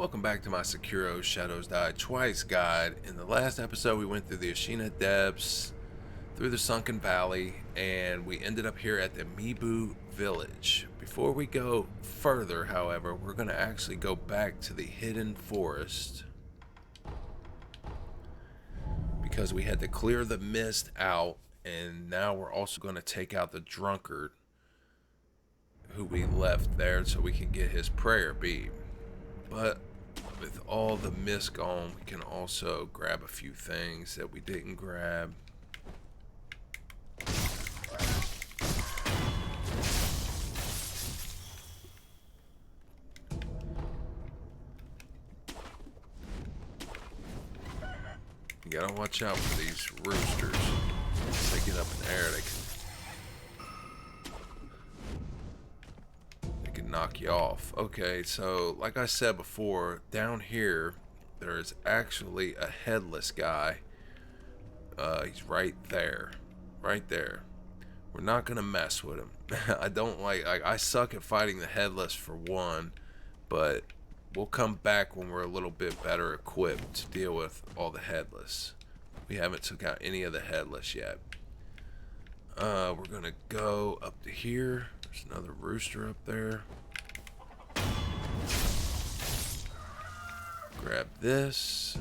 Welcome back to my Sekiro Shadows Die Twice guide. In the last episode we went through the Ashina Depths, through the Sunken Valley, and we ended up here at the Mibu Village. Before we go further, however, we're going to actually go back to the hidden forest, because we had to clear the mist out, and now we're also going to take out the drunkard who we left there so we can get his prayer bead. But with all the mist gone, we can also grab a few things that we didn't grab. You gotta watch out for these roosters. Once they get up in the air, they can knock you off. Okay, so like I said before, down here there is actually a headless guy. He's right there. We're not gonna mess with him. I don't like I suck at fighting the headless for one, but we'll come back when we're a little bit better equipped to deal with all the headless. We haven't took out any of the headless yet. We're gonna go up to here. There's another rooster up there. Grab this.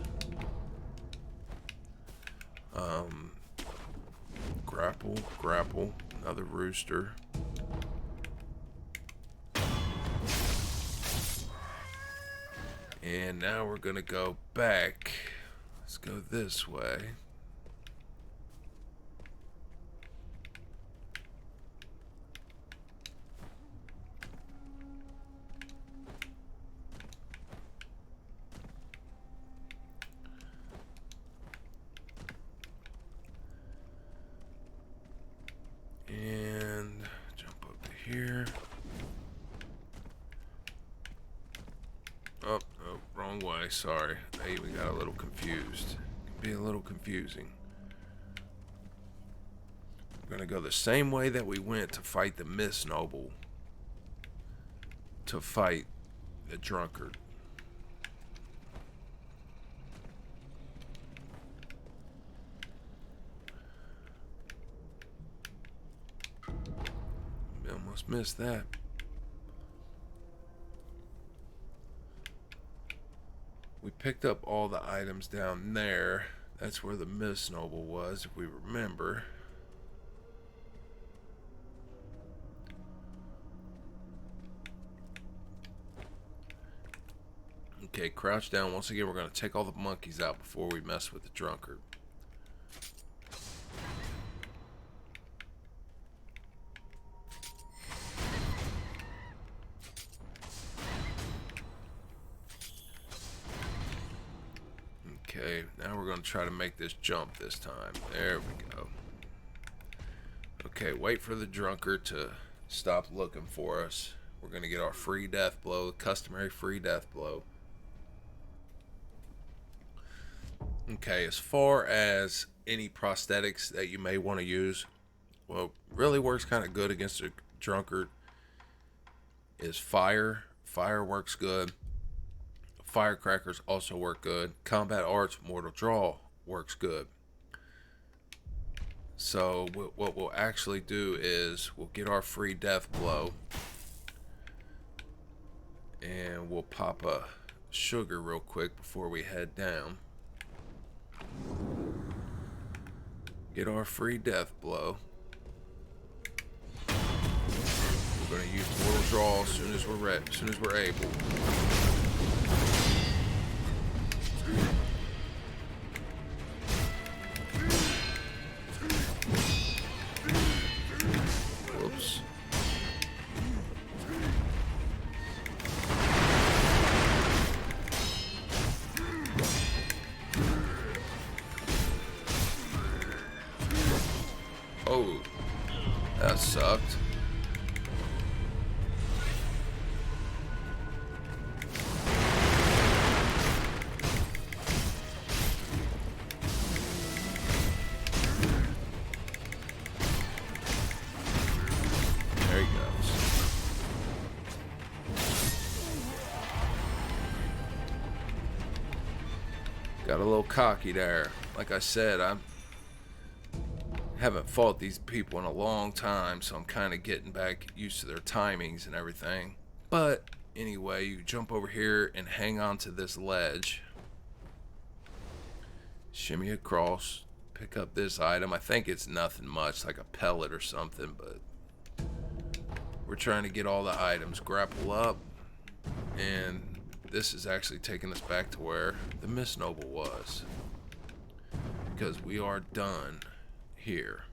Grapple, another rooster. And now we're gonna go back. Let's go this way. And jump up to here. Oh, wrong way, sorry. Hey, we got a little confused. It can be a little confusing. We're gonna go the same way that we went to fight the Mist Noble. To fight the drunkard. We almost missed that. We picked up all the items down there. That's where the Mist Noble was, if we remember. Okay, crouch down. Once again, we're going to take all the monkeys out before we mess with the drunkard. Okay, now we're going to try to make this jump this time. There we go. Okay, wait for the drunkard to stop looking for us. We're going to get our free death blow, customary free death blow. Okay, as far as any prosthetics that you may want to use, well, really works kind of good against a drunkard is fire. Fire works good. Firecrackers also work good. Combat Arts, Mortal Draw works good. So what we'll actually do is we'll get our free death blow, and we'll pop a sugar real quick before we head down. Get our free death blow. We're going to use Mortal Draw as soon as we're ready, as soon as we're able. Whoops. Oh, that sucked. There he goes. Got a little cocky there. Like I said, I haven't fought these people in a long time, so I'm kind of getting back used to their timings and everything. But anyway, you jump over here and hang on to this ledge. Shimmy across. Pick up this item. I think it's nothing much, like a pellet or something, but we're trying to get all the items. Grapple up, and this is actually taking us back to where the Mist Noble was, because we are done here.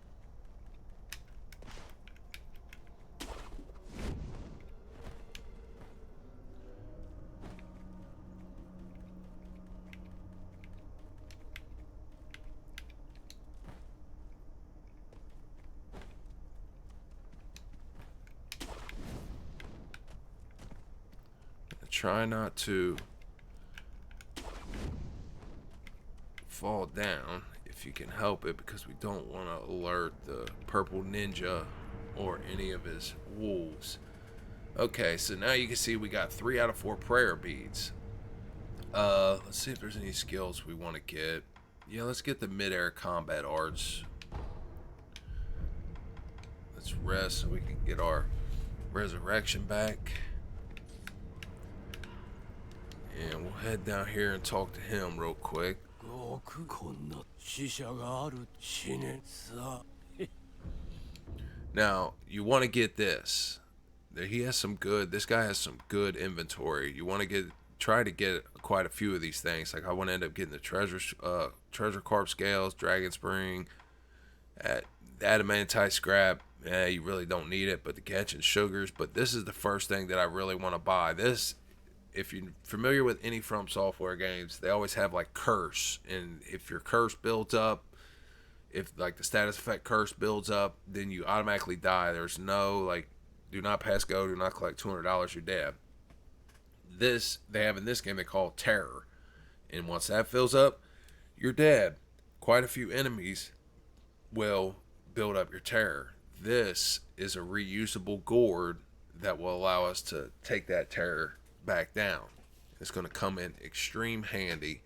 Try not to fall down if you can help it, because we don't want to alert the purple ninja or any of his wolves. Okay, so now you can see we got 3 out of 4 prayer beads. Let's see if there's any skills we want to get. Yeah, let's get the mid-air combat arts. Let's rest so we can get our resurrection back. And we'll head down here and talk to him real quick. Now, you want to get this. He has some good, this guy has some good inventory. You want to try to get quite a few of these things. Like I want to end up getting the treasure carp scales, dragon spring, adamantite scrap. You really don't need it, but the catching sugars. But this is the first thing that I really want to buy. This, if you're familiar with any From Software games, they always have like curse, and if your curse builds up, if like the status effect curse builds up, then you automatically die. There's no like, do not pass go, do not collect $200, you're dead. This they have in this game they call terror, and once that fills up, you're dead. Quite a few enemies will build up your terror. This is a reusable gourd that will allow us to take that terror back down. It's going to come in extreme handy.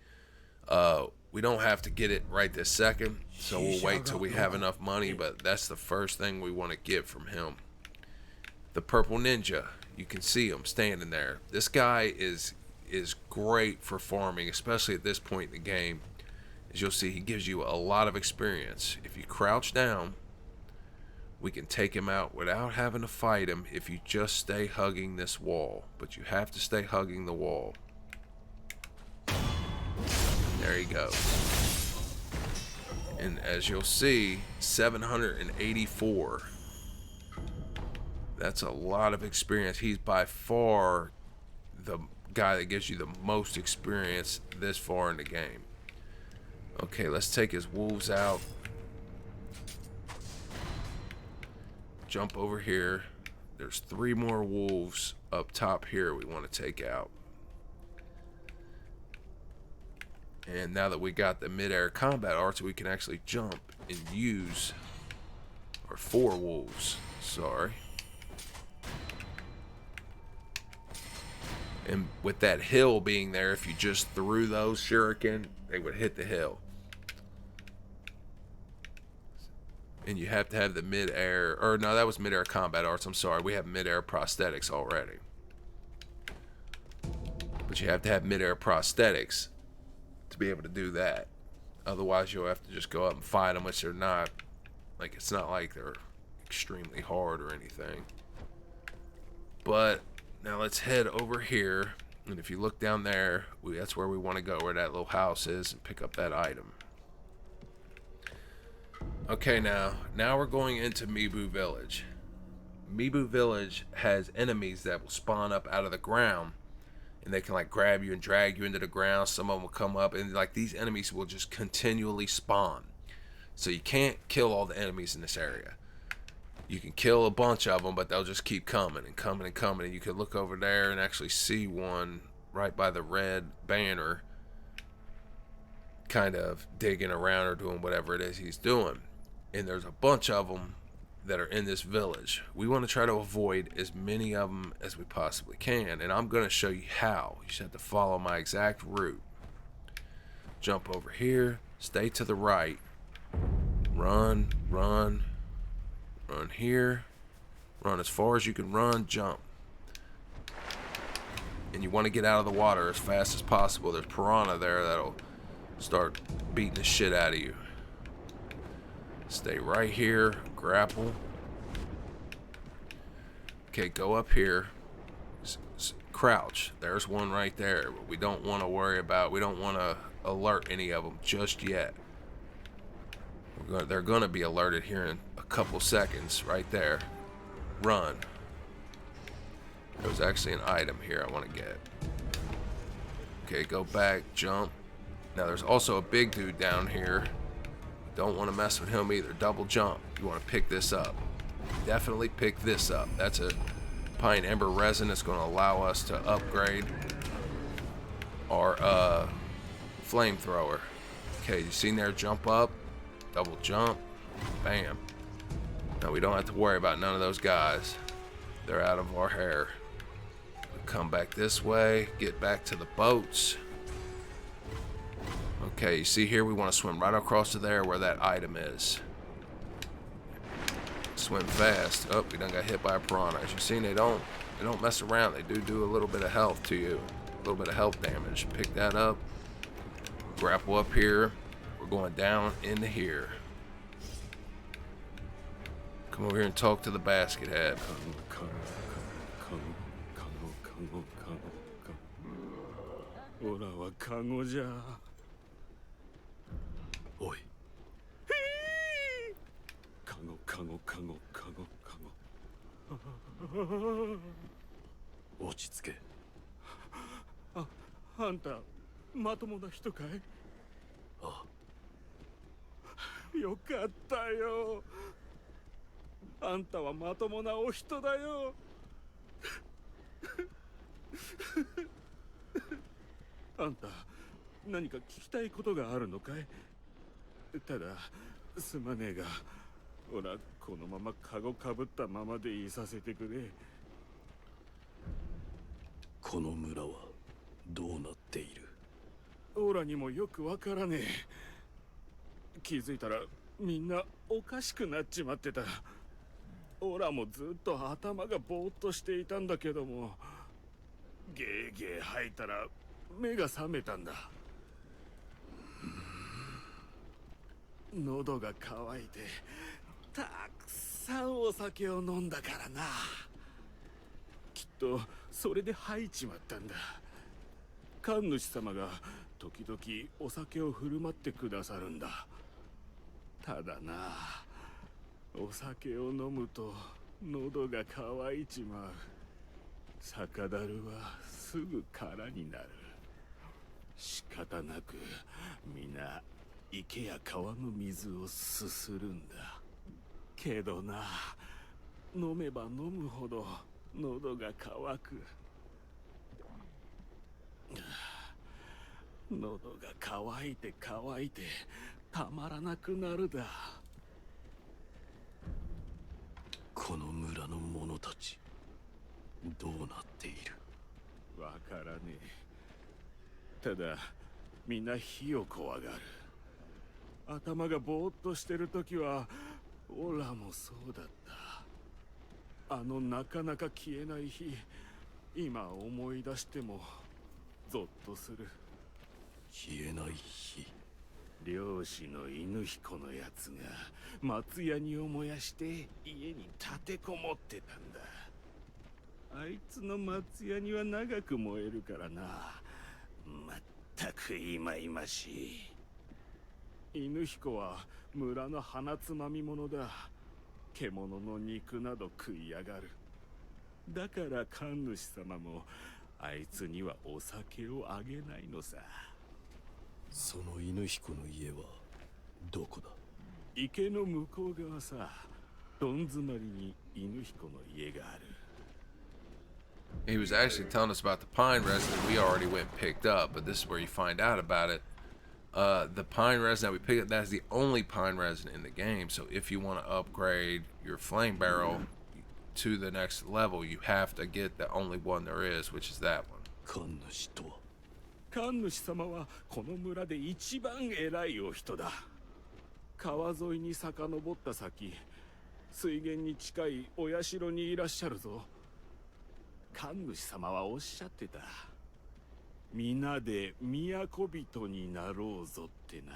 We don't have to get it right this second, so we'll wait till we have enough money, but that's the first thing we want to get from him. The purple ninja, you can see him standing there. This guy is great for farming, especially at this point in the game. As you'll see, he gives you a lot of experience. If you crouch down, we can take him out without having to fight him if you just stay hugging this wall. But you have to stay hugging the wall. There you go. And as you'll see, 784. That's a lot of experience. He's by far the guy that gives you the most experience this far in the game. Okay, let's take his wolves out. Jump over here. There's 3 more wolves up top here we want to take out. And now that we got the mid-air combat arts, we can actually jump and use, or 4 wolves, sorry. And with that hill being there, if you just threw those shuriken, they would hit the hill. And you have to have the mid-air, or no, that was mid-air combat arts, I'm sorry. We have mid-air prosthetics already. But you have to have mid-air prosthetics to be able to do that. Otherwise, you'll have to just go up and fight them, which they're not, like, it's not like they're extremely hard or anything. But now let's head over here, and if you look down there, that's where we want to go, where that little house is, and pick up that item. Okay, now we're going into Mibu Village. Mibu Village has enemies that will spawn up out of the ground, and they can like grab you and drag you into the ground. Some of them will come up, and like these enemies will just continually spawn. So you can't kill all the enemies in this area. You can kill a bunch of them, but they'll just keep coming and coming and coming. And you can look over there and actually see one right by the red banner, kind of digging around or doing whatever it is he's doing. And there's a bunch of them that are in this village. We want to try to avoid as many of them as we possibly can, and I'm going to show you how. You just have to follow my exact route. Jump over here. Stay to the right. Run, run, run here. Run as far as you can run. Jump. And you want to get out of the water as fast as possible. There's piranha there that'll start beating the shit out of you. Stay right here. Grapple. Okay, go up here. Crouch. There's one right there. But we don't want to worry about. We don't want to alert any of them just yet. They're going to be alerted here in a couple seconds. Right there. Run. There's actually an item here I want to get. Okay, go back. Jump. Now there's also a big dude down here. Don't want to mess with him either. Double jump. You want to pick this up. Definitely pick this up. That's a pine ember resin that's going to allow us to upgrade our flamethrower. Okay, you seen there? Jump up. Double jump. Bam. Now we don't have to worry about none of those guys. They're out of our hair. Come back this way. Get back to the boats. Okay, you see here, we want to swim right across to there where that item is. Swim fast. Oh, we done got hit by a piranha. As you've seen, they don't mess around. They do a little bit of health to you. A little bit of health damage. Pick that up. Grapple up here. We're going down into here. Come over here and talk to the basket head. オラはカゴじゃ。おい。カゴカゴカゴカゴカゴ。落ち着け。あんたまともな人かい？あ。よかったよ。あんたはまともなお人だよ。あんた何か聞きたいことがあるのかい？ただすまねえが、おらこのままカゴかぶったままでいさせてくれ。この村はどうなっている？オラにもよくわからねえ。気づいたらみんなおかしくなっちまってた。オラもずっと頭がぼーっとしていたんだけども、ゲーゲー吐いたら目が覚めたんだ。喉が渇いてたくさんお酒を飲んだからな。きっとそれで吐いちまったんだ。神主様が時々お酒を振る舞ってくださるんだ。ただな、お酒を飲むと喉が渇いちまう。酒樽はすぐ空になる。仕方なく皆池や川の水をすするんだ。けどな、飲めば飲むほど喉が渇く。喉が渇いて渇いてたまらなくなるだ。この村の者たちどうなっている？わからねえ。ただみんな火を怖がる。頭がぼーっとしてるときはオラもそうだった。あのなかなか消えない日、今思い出してもゾッとする。消えない日。漁師の犬彦のやつが松ヤニを燃やして家に立てこもってたんだ。あいつの松ヤニは長く燃えるからな。まったくいまいましい。犬彦は村の鼻つまみ者だ。獣の肉など食いやがる。だから神主様もあいつにはお酒をあげないのさ。その犬彦の家はどこだ？池の向こう側さ。どん詰まりに犬彦の家がある。He was actually telling us about the pine resin we already went and picked up, but this is where you find out about it. The pine resin that we picked up, that's the only pine resin in the game. So if you want to upgrade your flame barrel to the next level, you have to get the only one there is, which is that one. 神主とは神主様はこの村で一番偉いお人だ。川沿いに遡った先、水源に近いお社にいらっしゃるぞ。神主様はおっしゃってた。皆で都人になろうぞってな。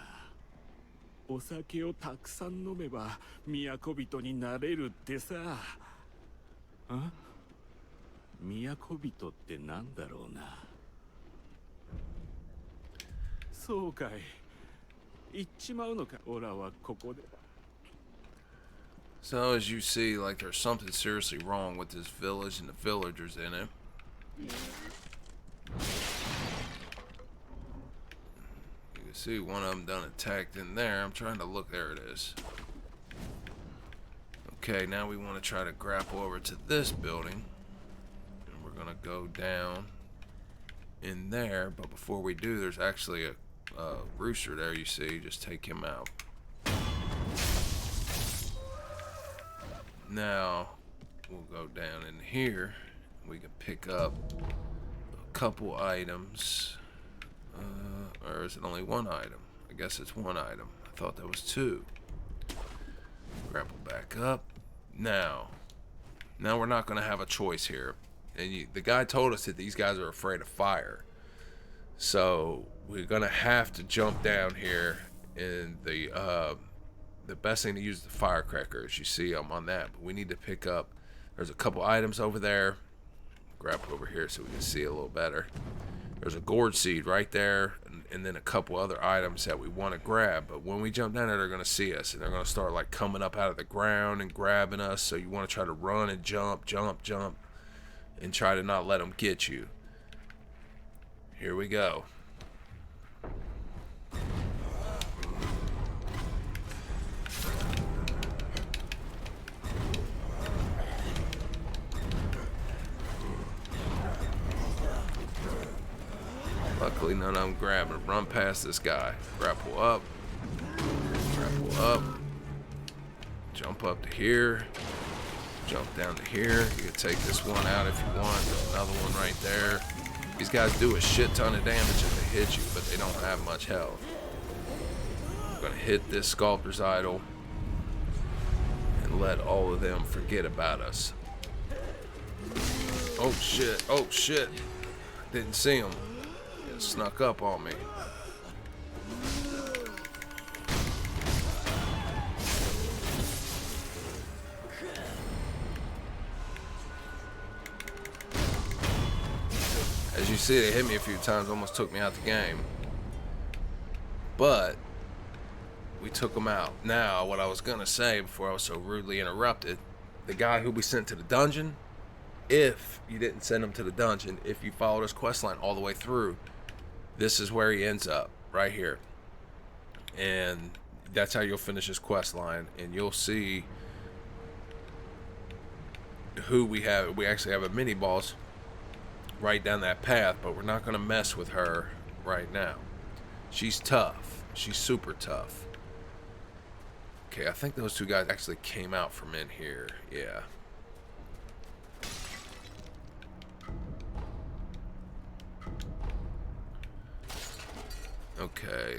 お酒をたくさん飲めば都人になれるってさ。あ？都人ってなんだろうな。そうかい。行っちまうのか。オラはここで。So as you see, like there's something seriously wrong with this village and the villagers in it. You can see one of them done attacked in there. I'm trying to look. There it is. Okay, now we want to try to grapple over to this building. And we're going to go down in there. But before we do, there's actually a rooster there, you see. Just take him out. Now, we'll go down in here. We can pick up a couple items. Or is it only one item? I guess it's one item. I thought that was two. Grapple back up. Now we're not going to have a choice here. And the guy told us that these guys are afraid of fire. So, we're going to have to jump down here in the best thing to use is the firecrackers. You see I'm on that, but we need to pick up. There's a couple items over there. Grab over here so we can see a little better. There's a gourd seed right there, and then a couple other items that we want to grab. But when we jump down there, they're going to see us, and they're going to start like coming up out of the ground and grabbing us. So you want to try to run and jump, and try to not let them get you. Here we go. Luckily, none of them grab and run past this guy. Grapple up. Jump up to here. Jump down to here. You can take this one out if you want. There's another one right there. These guys do a shit ton of damage if they hit you, but they don't have much health. I'm gonna hit this sculptor's idol and let all of them forget about us. Oh shit, oh shit. Didn't see him. It snuck up on me. As you see, they hit me a few times, almost took me out the game. But we took them out. Now, what I was gonna say before I was so rudely interrupted, the guy who we sent to the dungeon, if you didn't send him to the dungeon, if you followed his questline all the way through, this is where he ends up, right here. And that's how you'll finish his questline, and you'll see who we have. We actually have a mini boss right down that path, but we're not going to mess with her right now. She's tough. She's super tough. Okay, I think those two guys actually came out from in here. Yeah. Okay,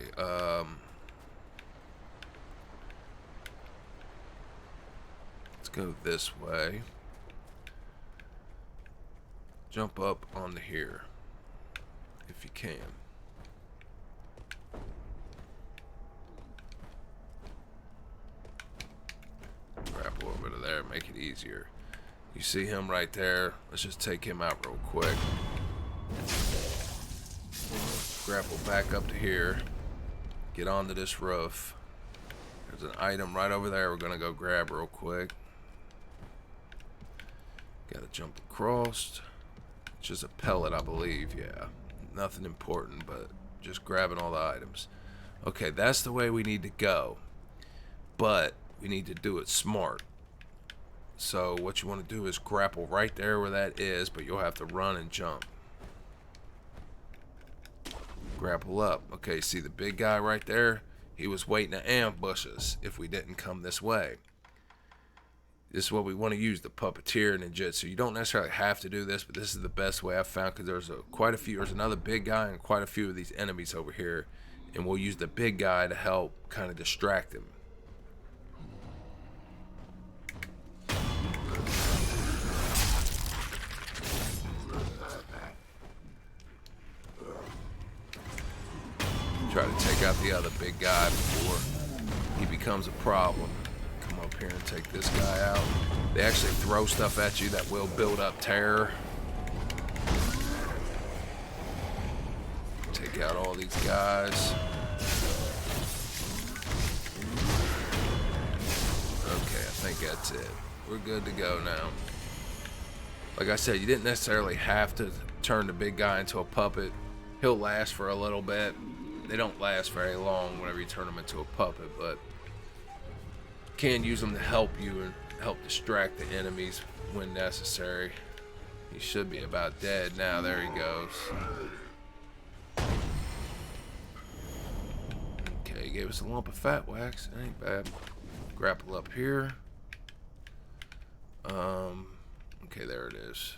let's go this way. Jump up onto here, if you can. Grapple over to there, make it easier. You see him right there? Let's just take him out real quick. Grapple back up to here. Get onto this roof. There's an item right over there we're gonna go grab real quick. Gotta jump across. It's just a pellet, I believe, yeah. Nothing important, but just grabbing all the items. Okay, that's the way we need to go. But we need to do it smart. So what you want to do is grapple right there where that is, but you'll have to run and jump. Grapple up. Okay, see the big guy right there? He was waiting to ambush us if we didn't come this way. This is what we want to use, the puppeteer ninjutsu. You don't necessarily have to do this, but this is the best way I've found, because there's another big guy and quite a few of these enemies over here, and we'll use the big guy to help kind of distract him. Try to take out the other big guy before he becomes a problem. Come up here and take this guy out. They actually throw stuff at you that will build up terror. Take out all these guys. Okay, I think that's it. We're good to go now. Like I said, you didn't necessarily have to turn the big guy into a puppet. He'll last for a little bit. They don't last very long whenever you turn them into a puppet, but you can use them to help you and help distract the enemies when necessary. He should be about dead now. There he goes. Okay, he gave us a lump of fat wax. That ain't bad. Grapple up here. Okay, there it is.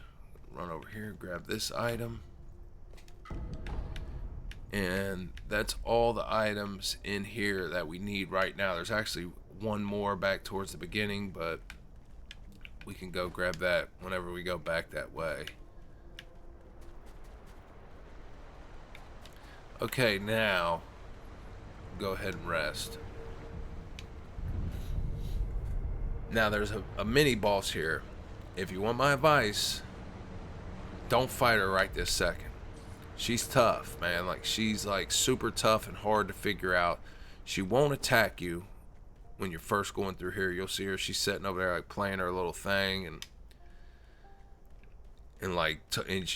Run over here, grab this item. And that's all the items in here that we need right now. There's actually one more back towards the beginning, but we can go grab that whenever we go back that way. Okay, now go ahead and rest. Now there's a mini boss here. If you want my advice, don't fight her right this second. She's tough, man. Like, she's like super tough and hard to figure out. She won't attack you when you're first going through here. You'll see her. She's sitting over there like playing her little thing, and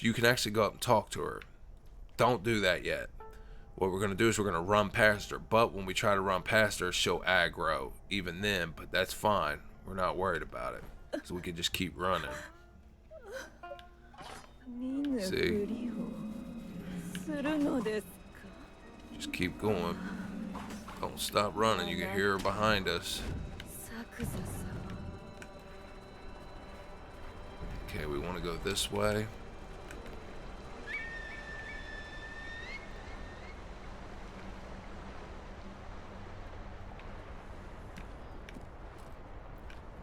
you can actually go up and talk to her. Don't do that yet. What we're gonna do is we're gonna run past her. But when we try to run past her, she'll aggro even then. But that's fine. We're not worried about it, so we can just keep running. See? Just keep going. Don't stop running. You can hear her behind us. Okay, we want to go this way.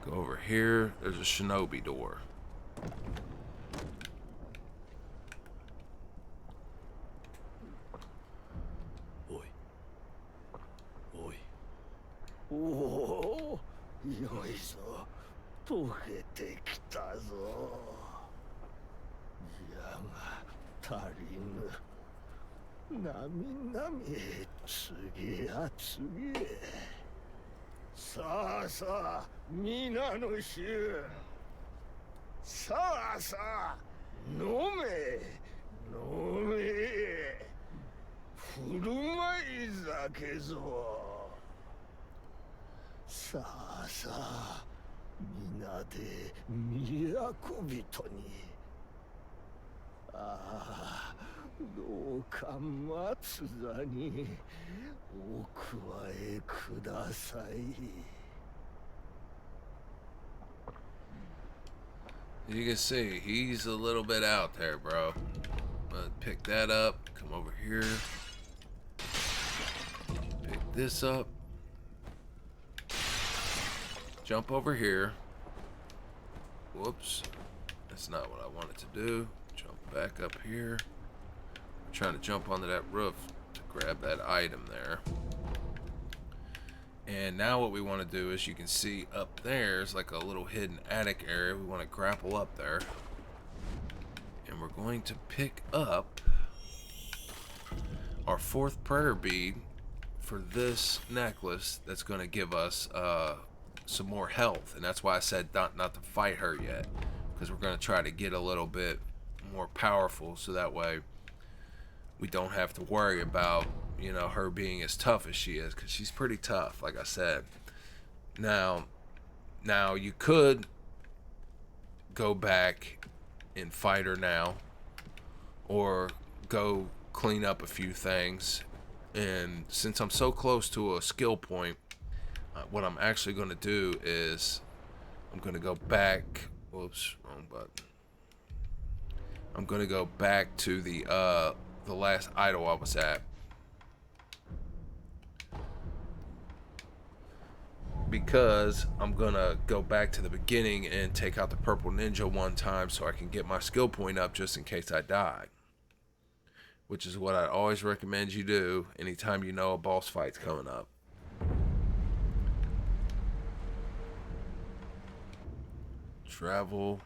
Go over here. There's a shinobi door.おお、よいぞ、溶けてきたぞ。じゃが足りぬ。なみなみ次や次へ。さあさあ、皆の衆。さあさあ、飲め、飲め。振る舞い酒ぞ。さあさあ、皆で都人に。ああ、どうか松座にお加えください。You can see he's a little bit out there, bro. But pick that up. Come over here. Pick this up. Jump over here. Whoops. That's not what I wanted to do. Jump back up here. I'm trying to jump onto that roof to grab that item there. And now what we want to do is, you can see up there is like a little hidden attic area. We want to grapple up there. And we're going to pick up our 4th prayer bead for this necklace that's going to give us some more health. And that's why I said not to fight her yet, because we're going to try to get a little bit more powerful, so that way we don't have to worry about, you know, her being as tough as she is, because she's pretty tough, like I said. Now you could go back and fight her now, or go clean up a few things. And since I'm so close to a skill point, what I'm actually going to do is I'm gonna go back. Whoops, wrong button. I'm gonna go back to the last idol I was at. Because I'm gonna go back to the beginning and take out the purple ninja one time so I can get my skill point up just in case I die. Which is what I always recommend you do anytime you know a boss fight's coming up. Travel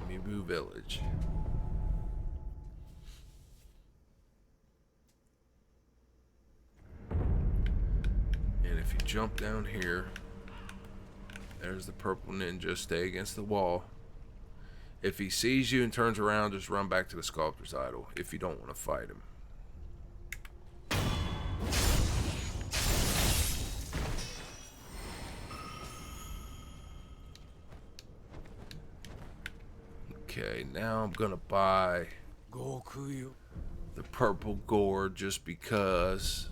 Mibu Village. And if you jump down here, there's the purple ninja. Stay against the wall. If he sees you and turns around, just run back to the sculptor's idol if you don't want to fight him. Okay, now I'm gonna buy the purple gourd just because.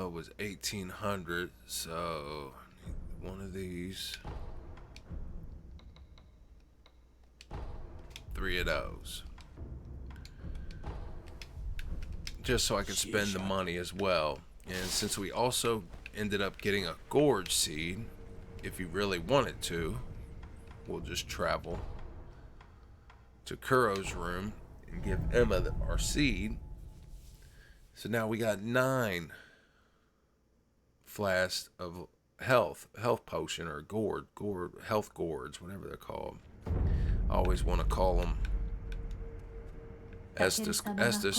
It was 1800, so one of these. 3 of those. Just so I can spend the money as well. And since we also ended up getting a gorge seed, if you really wanted to, we'll just travel to Kuro's room and give Emma our seed. So now we got 9 flasks of health potion or gourd, health gourds, whatever they're called. I always want to call them Estes flask.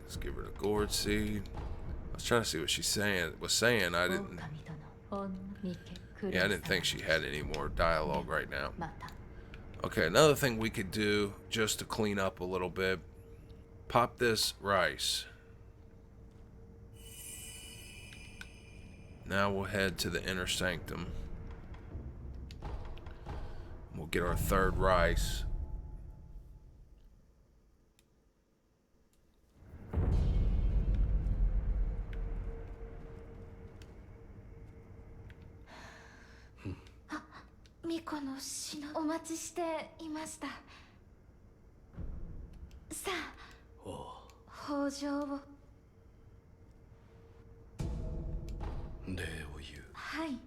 Let's give her the gourd seed. I was trying to see what she's saying. I didn't. Yeah, I didn't think she had any more dialogue right now. Okay, another thing we could do just to clean up a little bit. Pop this rice. Now we'll head to the inner sanctum. We'll get our 3rd rice. Miko no shino omachi shite imashita. Saあ、豊穣を。礼を言う。はい。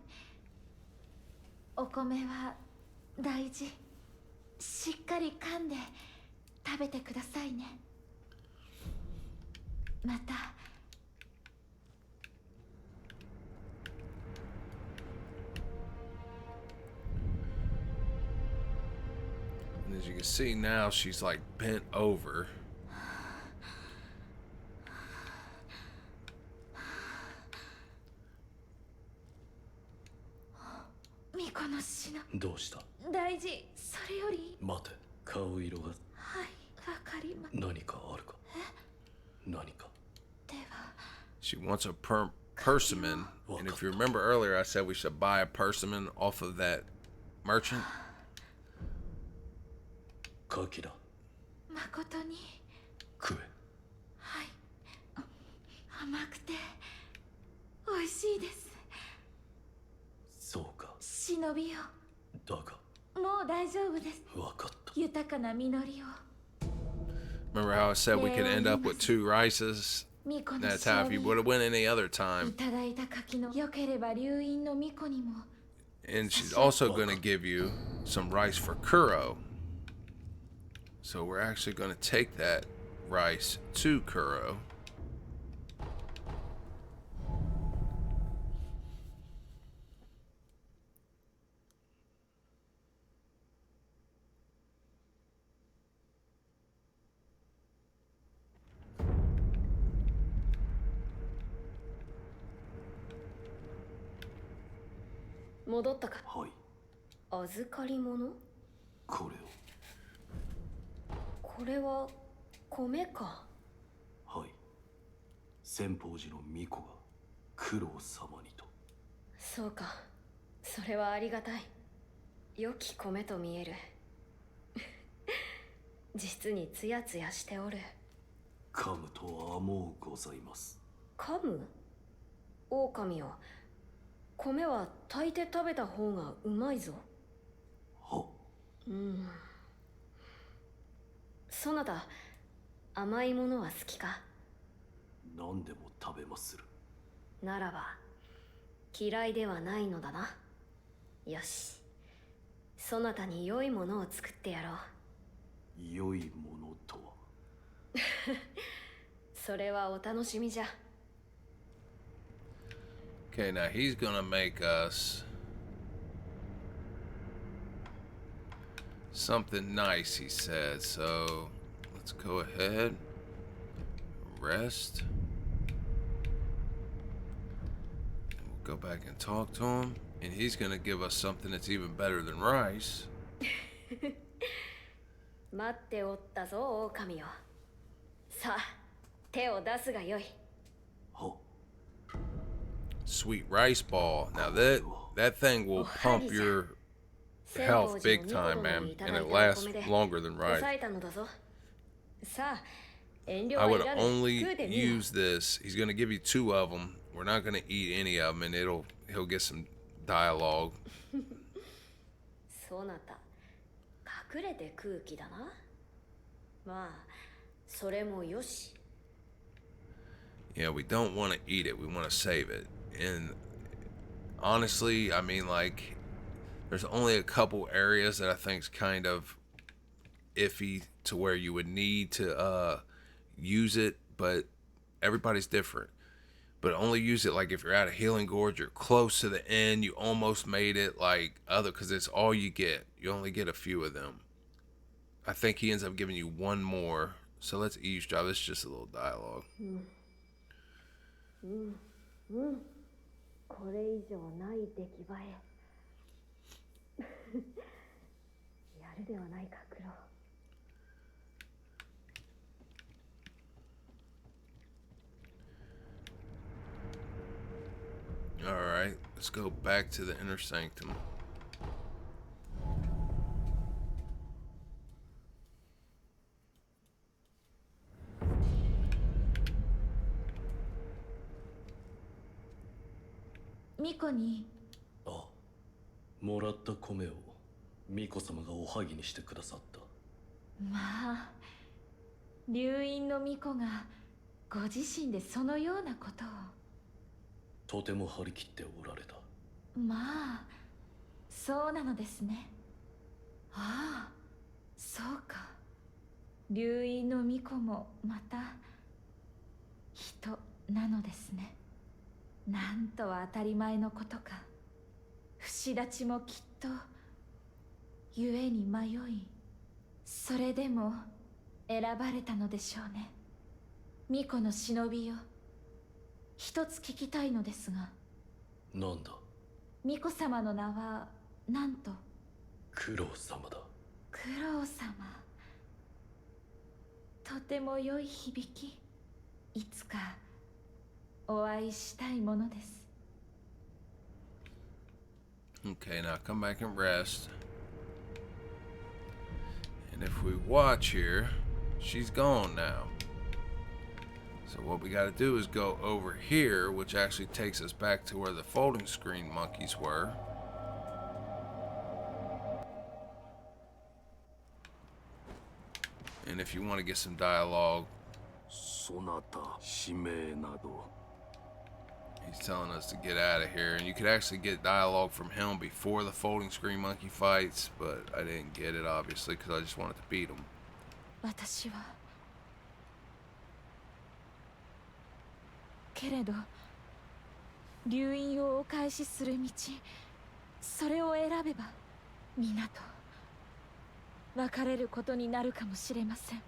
お米は大事。しっかり噛んで食べてくださいね。また。And as you can see now, she's like bent over. Miko no shino. どうした？大事。それより。待て、顔色が。はい、わかりま。何かあるか？何か。では。She wants a persimmon, and if you remember earlier, I said we should buy a persimmon off of that merchant. カキだ。誠に。食え。はい。甘くて美味しいです。そうか。忍びよ。だが。もう大丈夫です。わかった。豊かな実りを。Remember how I said we could end up with 2 rices? That's how if you would have went any other time. いただいた柿の良ければ流飲の巫女にも。And she's also going to give you some rice for Kuro. So we're actually going to take that rice to Kuro. Hi. 預かり物？これを。これは米か。はい。千宝寺の巫女が九郎様にと。そうか。それはありがたい。良き米と見える。実にツヤツヤしておる。噛むとはもうございます。噛む？狼よ。米は炊いて食べた方がうまいぞ。は。うん。そなた、甘いものは好きか？何でも食べまする。ならば、嫌いではないのだな。よし。そなたに良いものを作ってやろう。良いものとは？それはお楽しみじゃ。Okay, now he's gonna make us something nice, he said. So let's go ahead, rest, and we'll go back and talk to him. And he's gonna give us something that's even better than rice. 待っておったぞ、狼よ。さあ、手を出すがよい。は。 Sweet rice ball. Now that thing will pump your health big time, man, and it lasts longer than rice. I would only use this. He's gonna give you 2 of them. We're not gonna eat any of them, and he'll get some dialogue. そなた、隠れて空気だな。まあ、それもよし。Yeah, we don't want to eat it. We want to save it. And honestly, I mean, like, there's only a couple areas that I think's kind of iffy to where you would need to use it, but everybody's different. But only use it like if you're at a healing gorge, you're close to the end, you almost made it, like because it's all you get. You only get a few of them. I think he ends up giving you 1 more. So let's eavesdrop. This is just a little dialogue. これ以上ない出来栄え。やるではないか、クロ。Alright, let's go back to the inner sanctum. Mikoに。あ、もらった米をミコ様がおはぎにしてくださった。まあ、流院の巫女がご自身でそのようなことを。とても張り切っておられた。まあ、そうなのですね。ああ、そうか。流院の巫女もまた人なのですね。なんとは当たり前のことか。不死立ちもきっと故に迷い、それでも選ばれたのでしょうね。巫女の忍びよ、一つ聞きたいのですが。なんだ。巫女様の名はなんと？九郎様だ。九郎様、とても良い響き。いつかお会いしたいものです。 Okay, now come back and rest. And if we watch here, she's gone now. So what we gotta do is go over here, which actually takes us back to where the folding screen monkeys were. And if you want to get some dialogue, そなた、使命など。 he's telling us to get out of here. And you could actually get dialogue from him before the folding screen monkey fights, but I didn't get it, obviously, because I just wanted to beat him. 私はけれど、流院をお返しする道、それを選べば皆と別れることになるかもしれません。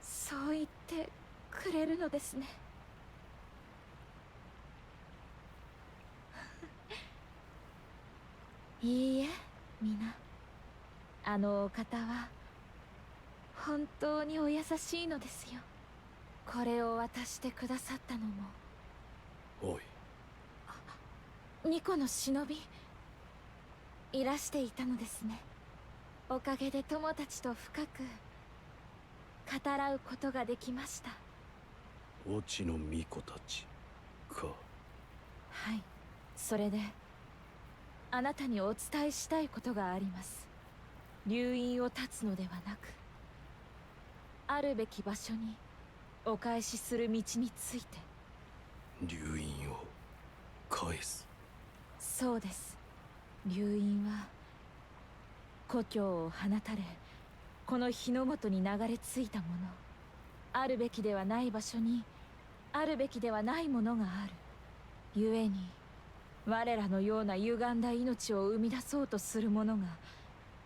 そう言ってくれるのですね。いいえ、皆。あのお方は本当にお優しいのですよ。これを渡してくださったのも。おい、巫女の忍びいらしていたのですね。おかげで友達と深く語らうことができました。オチの巫女たちか。はい、それであなたにお伝えしたいことがあります。留飲を断つのではなく、あるべき場所にお返しする道について。留飲を返す。そうです。留飲は故郷を放たれ、この日の元に流れ着いたもの。あるべきではない場所にあるべきではないものがある。故に我らのような歪んだ命を生み出そうとする者が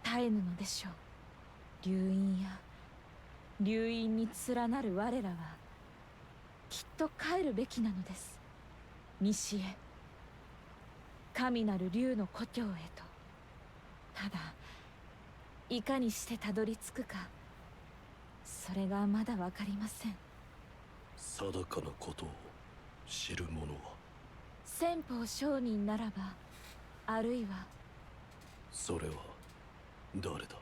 絶えぬのでしょう。留飲や留飲に連なる我らはきっと帰るべきなのです。西へ、神なる竜の故郷へと。ただいかにしてたどり着くか、それがまだ分かりません。定かなことを知る者は。先方商人ならば、あるいはそれは誰だ。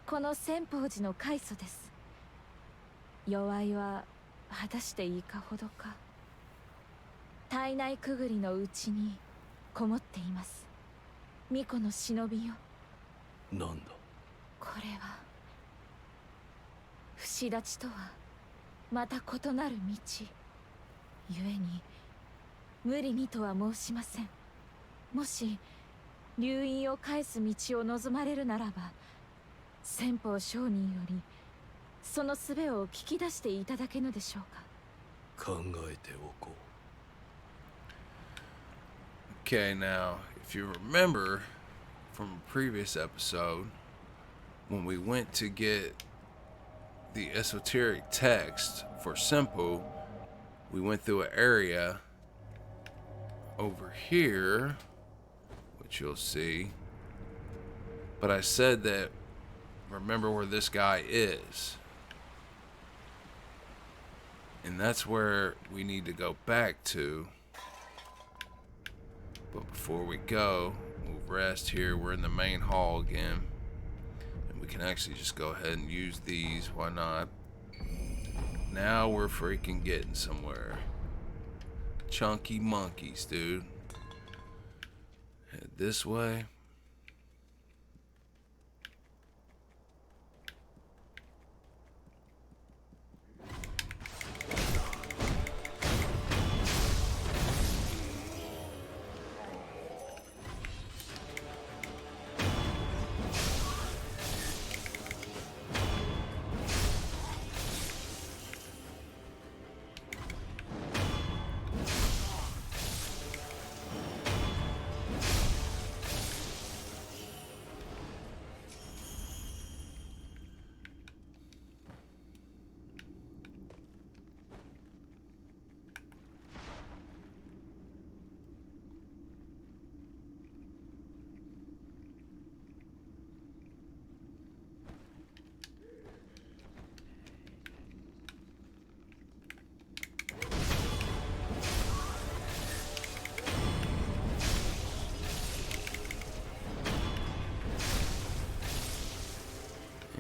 この千宝寺の開祖です。弱いは果たしていいかほどか。体内くぐりのうちにこもっています。巫女の忍びよ。なんだ。これは不死立ちとはまた異なる道。故に無理にとは申しません。もし留飲を返す道を望まれるならば、先方商人よりその術を聞き出していただけぬでしょうか。考えておこう。Okay, now, if you remember from a previous episode, when we went to get the esoteric text for Simple, we went through an area over here, which you'll see. But I said that, remember where this guy is. And that's where we need to go back to. But before we go, we'll rest here. We're in the main hall again. And we can actually just go ahead and use these. Why not? Now we're freaking getting somewhere. Chunky monkeys, dude. Head this way.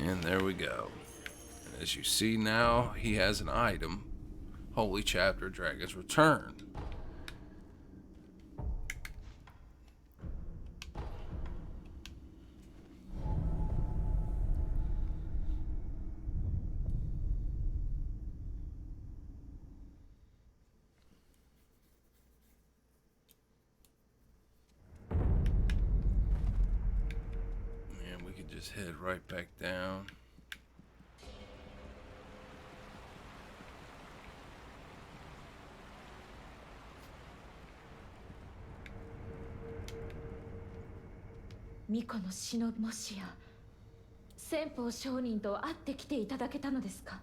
And there we go. And as you see now, he has an item. Holy Chapter Dragon's Return. And we can just head right back down.巫女の忍び、もしや先方商人と会ってきていただけたのですか。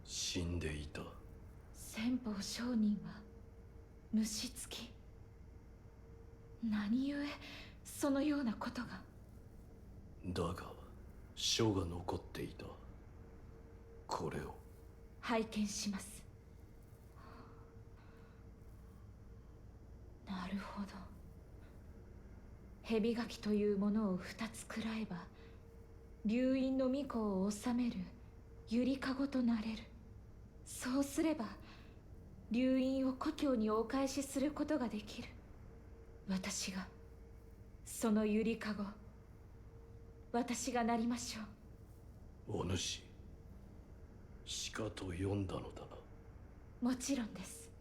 死んでいた。先方商人は虫つき。何故そのようなことが。だが書が残っていた。これを拝見します。なるほど。蛇垣というものを2つ食らえば流因の巫女を治めるゆりかごとなれる。そうすれば流因を故郷にお返しすることができる。私がそのゆりかご、私がなりましょお主鹿と呼んだのだな。う。もちろんです。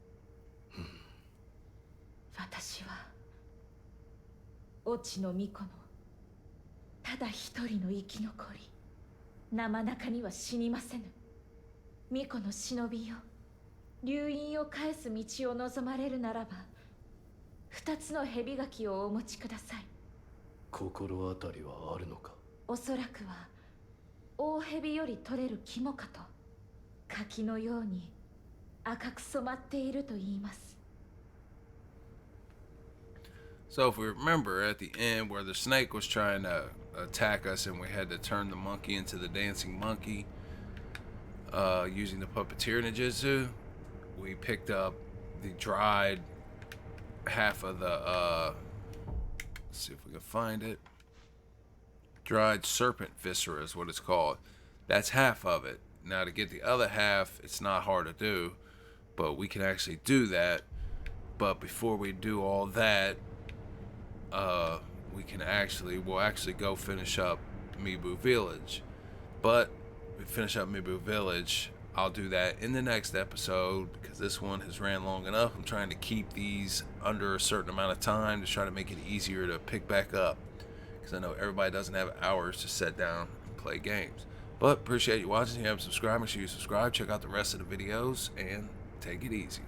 私は越智の巫女のただ一人の生き残り。生中には死にませぬ。巫女の忍びよ、流因を返す道を望まれるならば2つの蛇垣をお持ちください。心当たりはあるのか。おそらくは大蛇より取れる肝かと。柿のように赤く染まっていると言います。 So if we remember at the end where the snake was trying to attack us and we had to turn the monkey into the dancing monkey using the puppeteer ninjutsu, we picked up the dried half of the let's see if we can find it. Dried serpent viscera is what it's called. That's half of it. Now to get the other half, it's not hard to do, but we can actually do that. But before we do all that, we'll actually go finish up Mibu Village. But we finish up Mibu Village, I'll do that in the next episode because this one has ran long enough. I'm trying to keep these under a certain amount of time to try to make it easier to pick back up because I know everybody doesn't have hours to sit down and play games. But appreciate you watching. If you haven't subscribed, make sure you subscribe. Check out the rest of the videos and take it easy.